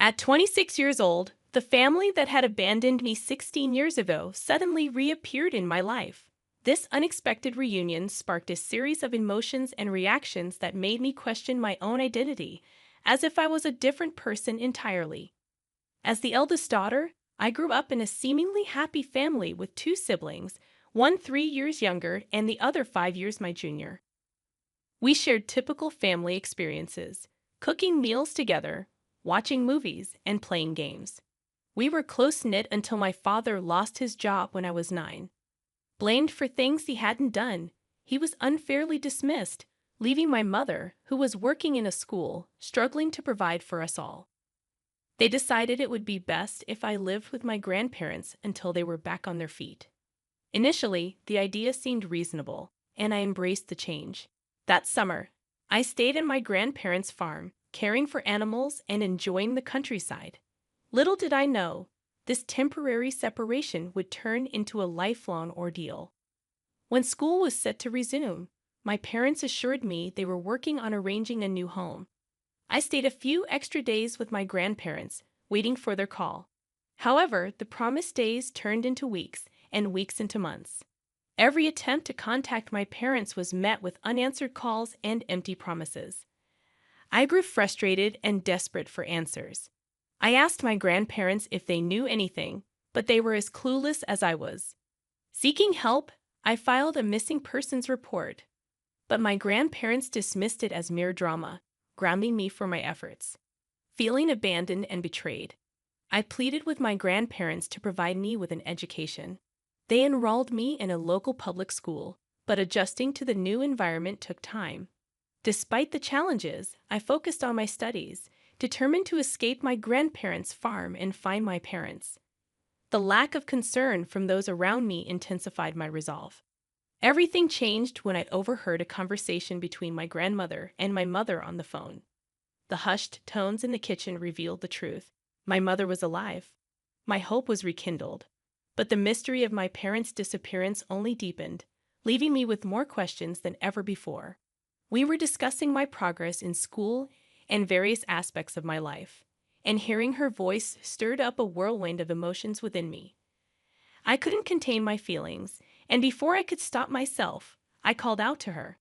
At 26 years old, the family that had abandoned me 16 years ago suddenly reappeared in my life. This unexpected reunion sparked a series of emotions and reactions that made me question my own identity, as if I was a different person entirely. As the eldest daughter, I grew up in a seemingly happy family with two siblings, one 3 years younger and the other 5 years my junior. We shared typical family experiences, cooking meals together, watching movies, and playing games. We were close-knit until my father lost his job when I was 9. Blamed for things he hadn't done, he was unfairly dismissed, leaving my mother, who was working in a school, struggling to provide for us all. They decided it would be best if I lived with my grandparents until they were back on their feet. Initially, the idea seemed reasonable, and I embraced the change. That summer, I stayed at my grandparents' farm, caring for animals and enjoying the countryside. Little did I know, this temporary separation would turn into a lifelong ordeal. When school was set to resume, my parents assured me they were working on arranging a new home. I stayed a few extra days with my grandparents, waiting for their call. However, the promised days turned into weeks, and weeks into months. Every attempt to contact my parents was met with unanswered calls and empty promises. I grew frustrated and desperate for answers. I asked my grandparents if they knew anything, but they were as clueless as I was. Seeking help, I filed a missing persons report, but my grandparents dismissed it as mere drama, grounding me for my efforts. Feeling abandoned and betrayed, I pleaded with my grandparents to provide me with an education. They enrolled me in a local public school, but adjusting to the new environment took time. Despite the challenges, I focused on my studies, determined to escape my grandparents' farm and find my parents. The lack of concern from those around me intensified my resolve. Everything changed when I overheard a conversation between my grandmother and my mother on the phone. The hushed tones in the kitchen revealed the truth. My mother was alive. My hope was rekindled. But the mystery of my parents' disappearance only deepened, leaving me with more questions than ever before. We were discussing my progress in school and various aspects of my life, and hearing her voice stirred up a whirlwind of emotions within me. I couldn't contain my feelings, and before I could stop myself, I called out to her.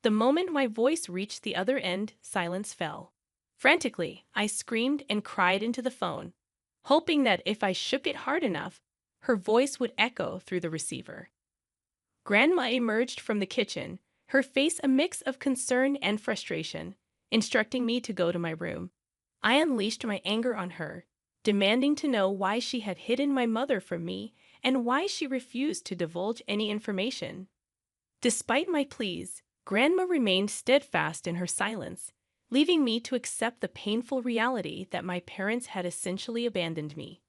The moment my voice reached the other end, silence fell. Frantically, I screamed and cried into the phone, hoping that if I shook it hard enough, her voice would echo through the receiver. Grandma emerged from the kitchen, her face a mix of concern and frustration, instructing me to go to my room. I unleashed my anger on her, demanding to know why she had hidden my mother from me and why she refused to divulge any information. Despite my pleas, Grandma remained steadfast in her silence, leaving me to accept the painful reality that my parents had essentially abandoned me.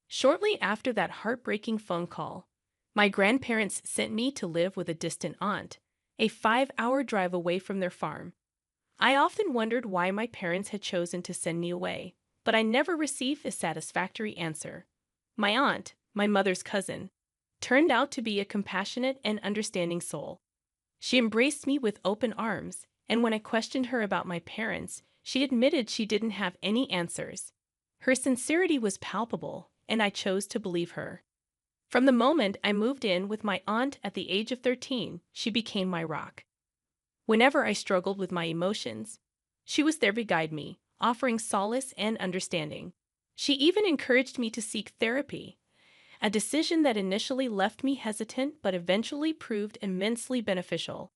Shortly after that heartbreaking phone call, my grandparents sent me to live with a distant aunt, a 5-hour drive away from their farm. I often wondered why my parents had chosen to send me away, but I never received a satisfactory answer. My aunt, my mother's cousin, turned out to be a compassionate and understanding soul. She embraced me with open arms, and when I questioned her about my parents, she admitted she didn't have any answers. Her sincerity was palpable, and I chose to believe her. From the moment I moved in with my aunt at the age of 13, she became my rock. Whenever I struggled with my emotions, she was there to guide me, offering solace and understanding. She even encouraged me to seek therapy, a decision that initially left me hesitant but eventually proved immensely beneficial.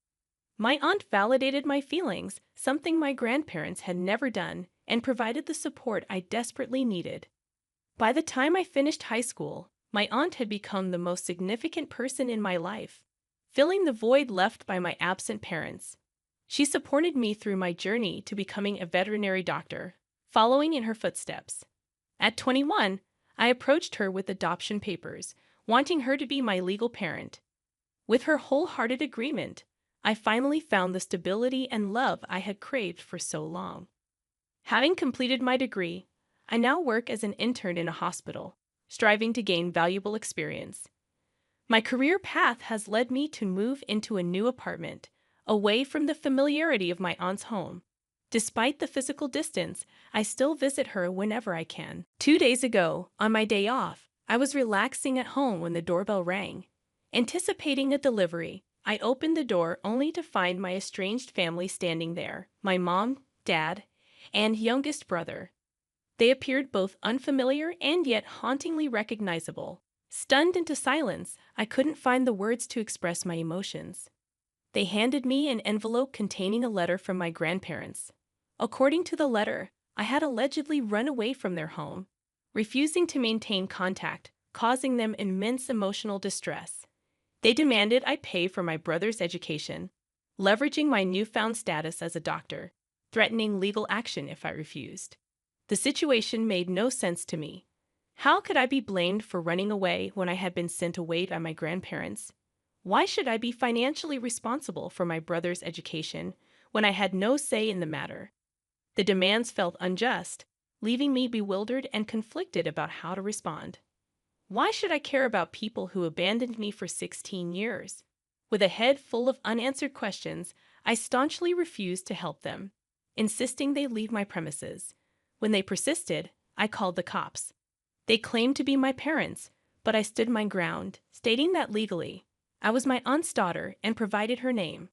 My aunt validated my feelings, something my grandparents had never done, and provided the support I desperately needed. By the time I finished high school, my aunt had become the most significant person in my life, filling the void left by my absent parents. She supported me through my journey to becoming a veterinary doctor, following in her footsteps. At 21, I approached her with adoption papers, wanting her to be my legal parent. With her wholehearted agreement, I finally found the stability and love I had craved for so long. Having completed my degree, I now work as an intern in a hospital, striving to gain valuable experience. My career path has led me to move into a new apartment, away from the familiarity of my aunt's home. Despite the physical distance, I still visit her whenever I can. 2 days ago, on my day off, I was relaxing at home when the doorbell rang. Anticipating a delivery, I opened the door only to find my estranged family standing there, my mom, dad, and youngest brother. They appeared both unfamiliar and yet hauntingly recognizable. Stunned into silence, I couldn't find the words to express my emotions. They handed me an envelope containing a letter from my grandparents. According to the letter, I had allegedly run away from their home, refusing to maintain contact, causing them immense emotional distress. They demanded I pay for my brother's education, leveraging my newfound status as a doctor, threatening legal action if I refused. The situation made no sense to me. How could I be blamed for running away when I had been sent away by my grandparents? Why should I be financially responsible for my brother's education when I had no say in the matter? The demands felt unjust, leaving me bewildered and conflicted about how to respond. Why should I care about people who abandoned me for 16 years? With a head full of unanswered questions, I staunchly refused to help them, insisting they leave my premises. When they persisted, I called the cops. They claimed to be my parents, but I stood my ground, stating that legally, I was my aunt's daughter and provided her name.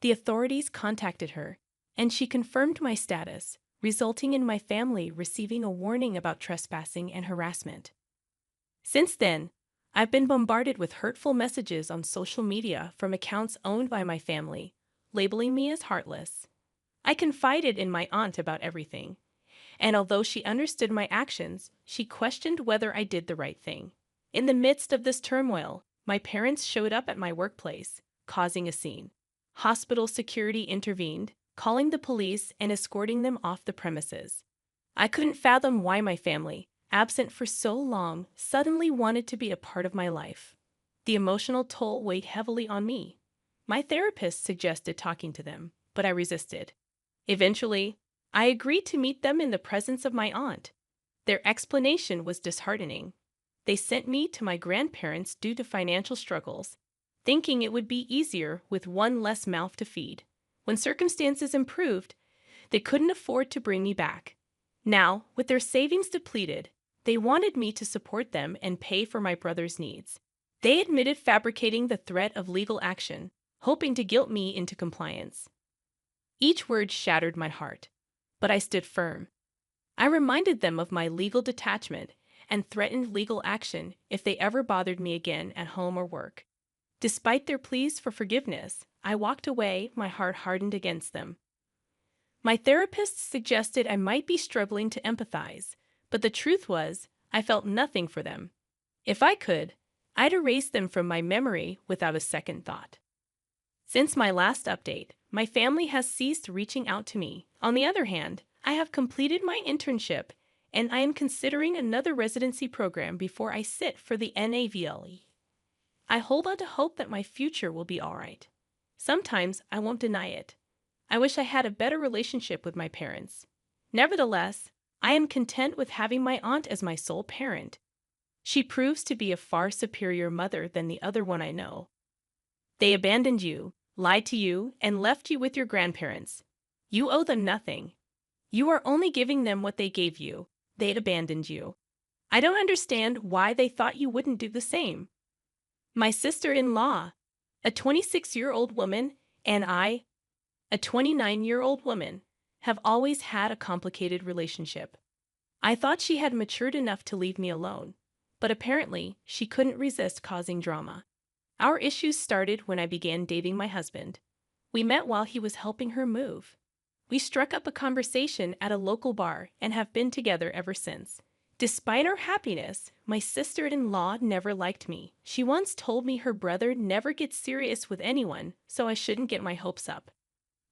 The authorities contacted her, and she confirmed my status, resulting in my family receiving a warning about trespassing and harassment. Since then, I've been bombarded with hurtful messages on social media from accounts owned by my family, labeling me as heartless. I confided in my aunt about everything, and although she understood my actions, she questioned whether I did the right thing. In the midst of this turmoil, my parents showed up at my workplace, causing a scene. Hospital security intervened, calling the police and escorting them off the premises. I couldn't fathom why my family, absent for so long, suddenly wanted to be a part of my life. The emotional toll weighed heavily on me. My therapist suggested talking to them, but I resisted. Eventually, I agreed to meet them in the presence of my aunt. Their explanation was disheartening. They sent me to my grandparents due to financial struggles, thinking it would be easier with one less mouth to feed. When circumstances improved, they couldn't afford to bring me back. Now, with their savings depleted, they wanted me to support them and pay for my brother's needs. They admitted fabricating the threat of legal action, hoping to guilt me into compliance. Each word shattered my heart, but I stood firm. I reminded them of my legal detachment and threatened legal action if they ever bothered me again at home or work. Despite their pleas for forgiveness, I walked away, my heart hardened against them. My therapist suggested I might be struggling to empathize, but the truth was, I felt nothing for them. If I could, I'd erase them from my memory without a second thought. Since my last update, my family has ceased reaching out to me. On the other hand, I have completed my internship, and I am considering another residency program before I sit for the NAVLE. I hold on to hope that my future will be all right. Sometimes I won't deny it. I wish I had a better relationship with my parents. Nevertheless, I am content with having my aunt as my sole parent. She proves to be a far superior mother than the other one I know. They abandoned you, lied to you, and left you with your grandparents. You owe them nothing. You are only giving them what they gave you. They'd abandoned you. I don't understand why they thought you wouldn't do the same. My sister-in-law, a 26-year-old woman, and I, a 29-year-old woman, have always had a complicated relationship. I thought she had matured enough to leave me alone, but apparently she couldn't resist causing drama. Our issues started when I began dating my husband. We met while he was helping her move. We struck up a conversation at a local bar and have been together ever since. Despite our happiness, my sister-in-law never liked me. She once told me her brother never gets serious with anyone, so I shouldn't get my hopes up.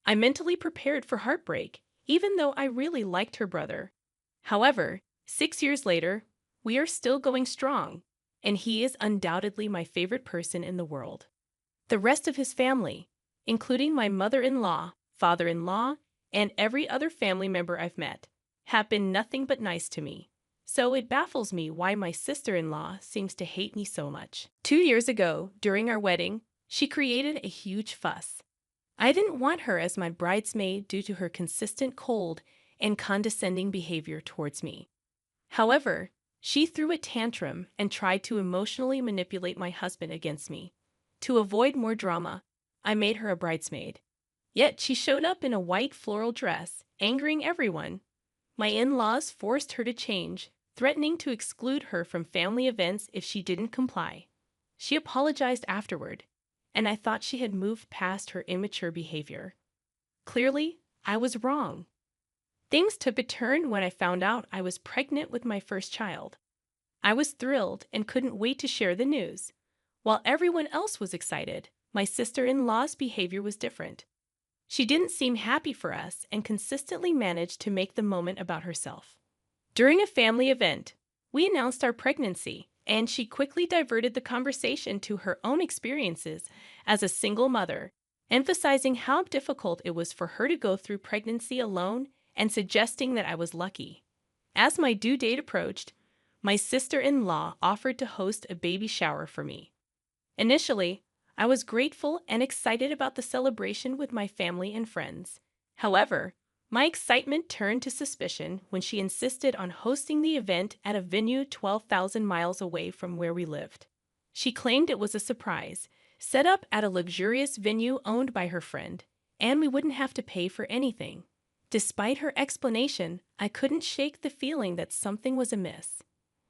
I mentally prepared for heartbreak, even though I really liked her brother. However, 6 years later, we are still going strong, and he is undoubtedly my favorite person in the world. The rest of his family, including my mother-in-law, father-in-law, and every other family member I've met, have been nothing but nice to me. So it baffles me why my sister-in-law seems to hate me so much. 2 years ago, during our wedding, she created a huge fuss. I didn't want her as my bridesmaid due to her consistent cold and condescending behavior towards me. However, she threw a tantrum and tried to emotionally manipulate my husband against me. To avoid more drama, I made her a bridesmaid. Yet she showed up in a white floral dress, angering everyone. My in-laws forced her to change, threatening to exclude her from family events if she didn't comply. She apologized afterward, and I thought she had moved past her immature behavior. Clearly, I was wrong. Things took a turn when I found out I was pregnant with my first child. I was thrilled and couldn't wait to share the news. While everyone else was excited, my sister-in-law's behavior was different. She didn't seem happy for us and consistently managed to make the moment about herself. During a family event, we announced our pregnancy, and she quickly diverted the conversation to her own experiences as a single mother, emphasizing how difficult it was for her to go through pregnancy alone and suggesting that I was lucky. As my due date approached, my sister-in-law offered to host a baby shower for me. Initially, I was grateful and excited about the celebration with my family and friends. However, my excitement turned to suspicion when she insisted on hosting the event at a venue 12,000 miles away from where we lived. She claimed it was a surprise, set up at a luxurious venue owned by her friend, and we wouldn't have to pay for anything. Despite her explanation, I couldn't shake the feeling that something was amiss.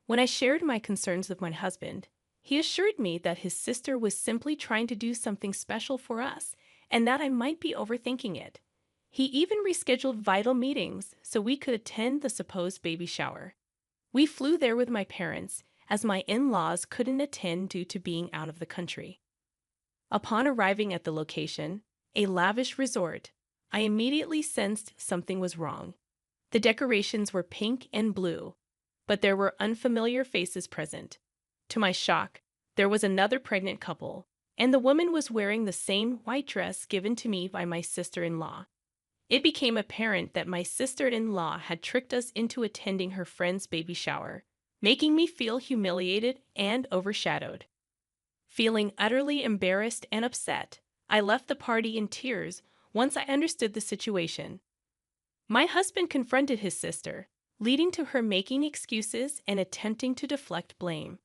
When I shared my concerns with my husband, he assured me that his sister was simply trying to do something special for us and that I might be overthinking it. He even rescheduled vital meetings so we could attend the supposed baby shower. We flew there with my parents, as my in-laws couldn't attend due to being out of the country. Upon arriving at the location, a lavish resort, I immediately sensed something was wrong. The decorations were pink and blue, but there were unfamiliar faces present. To my shock, there was another pregnant couple, and the woman was wearing the same white dress given to me by my sister-in-law. It became apparent that my sister-in-law had tricked us into attending her friend's baby shower, making me feel humiliated and overshadowed. Feeling utterly embarrassed and upset, I left the party in tears once I understood the situation. My husband confronted his sister, leading to her making excuses and attempting to deflect blame.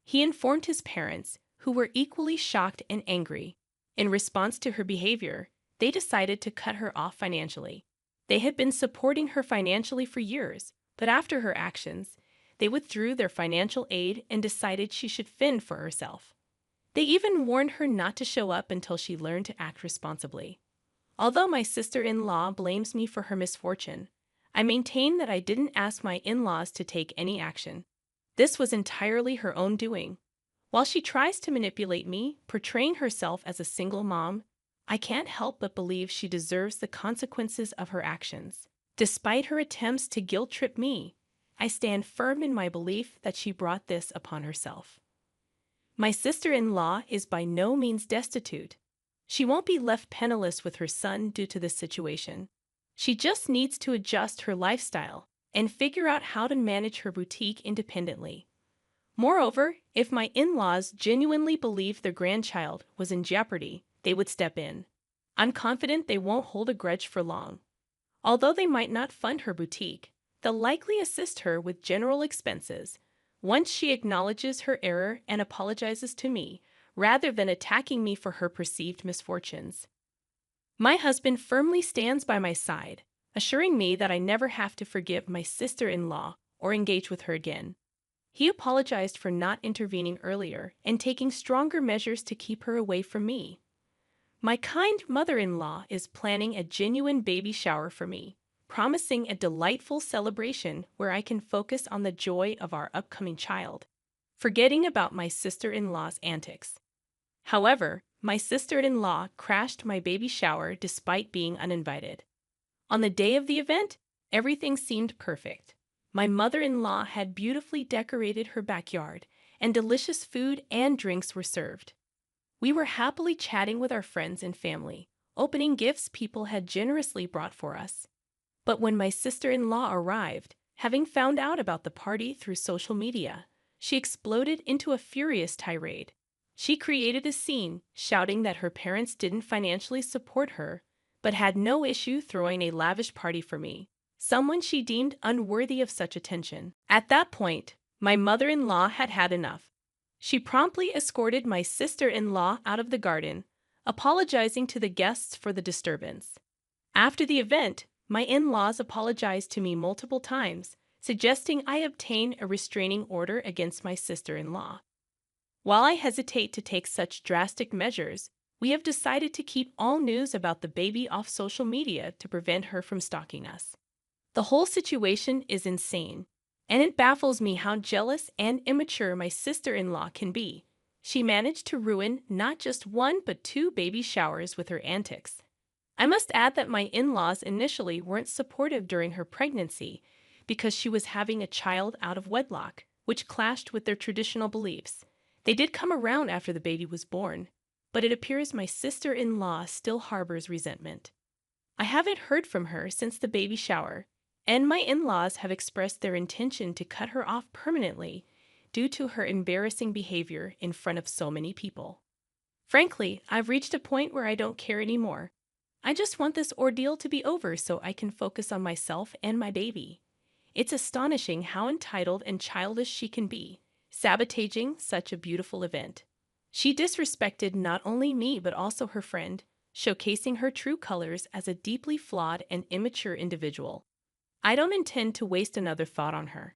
He informed his parents, who were equally shocked and angry. In response to her behavior, they decided to cut her off financially. They had been supporting her financially for years, but after her actions, they withdrew their financial aid and decided she should fend for herself. They even warned her not to show up until she learned to act responsibly. Although my sister-in-law blames me for her misfortune, I maintain that I didn't ask my in-laws to take any action. This was entirely her own doing. While she tries to manipulate me, portraying herself as a single mom, I can't help but believe she deserves the consequences of her actions. Despite her attempts to guilt-trip me, I stand firm in my belief that she brought this upon herself. My sister-in-law is by no means destitute. She won't be left penniless with her son due to this situation. She just needs to adjust her lifestyle and figure out how to manage her boutique independently. Moreover, if my in-laws genuinely believed their grandchild was in jeopardy, they would step in. I'm confident they won't hold a grudge for long. Although they might not fund her boutique, they'll likely assist her with general expenses once she acknowledges her error and apologizes to me, rather than attacking me for her perceived misfortunes. My husband firmly stands by my side, assuring me that I never have to forgive my sister-in-law or engage with her again. He apologized for not intervening earlier and taking stronger measures to keep her away from me. My kind mother-in-law is planning a genuine baby shower for me, promising a delightful celebration where I can focus on the joy of our upcoming child, forgetting about my sister-in-law's antics. However, my sister-in-law crashed my baby shower despite being uninvited. On the day of the event, everything seemed perfect. My mother-in-law had beautifully decorated her backyard, and delicious food and drinks were served. We were happily chatting with our friends and family, opening gifts people had generously brought for us. But when my sister-in-law arrived, having found out about the party through social media, she exploded into a furious tirade. She created a scene, shouting that her parents didn't financially support her, but had no issue throwing a lavish party for me, someone she deemed unworthy of such attention. At that point, my mother-in-law had had enough. She promptly escorted my sister-in-law out of the garden, apologizing to the guests for the disturbance. After the event, my in-laws apologized to me multiple times, suggesting I obtain a restraining order against my sister-in-law. While I hesitate to take such drastic measures, we have decided to keep all news about the baby off social media to prevent her from stalking us. The whole situation is insane, and it baffles me how jealous and immature my sister-in-law can be. She managed to ruin not just one but two baby showers with her antics. I must add that my in-laws initially weren't supportive during her pregnancy because she was having a child out of wedlock, which clashed with their traditional beliefs. They did come around after the baby was born, but it appears my sister-in-law still harbors resentment. I haven't heard from her since the baby shower, and my in-laws have expressed their intention to cut her off permanently due to her embarrassing behavior in front of so many people. Frankly, I've reached a point where I don't care anymore. I just want this ordeal to be over so I can focus on myself and my baby. It's astonishing how entitled and childish she can be, sabotaging such a beautiful event. She disrespected not only me but also her friend, showcasing her true colors as a deeply flawed and immature individual. I don't intend to waste another thought on her.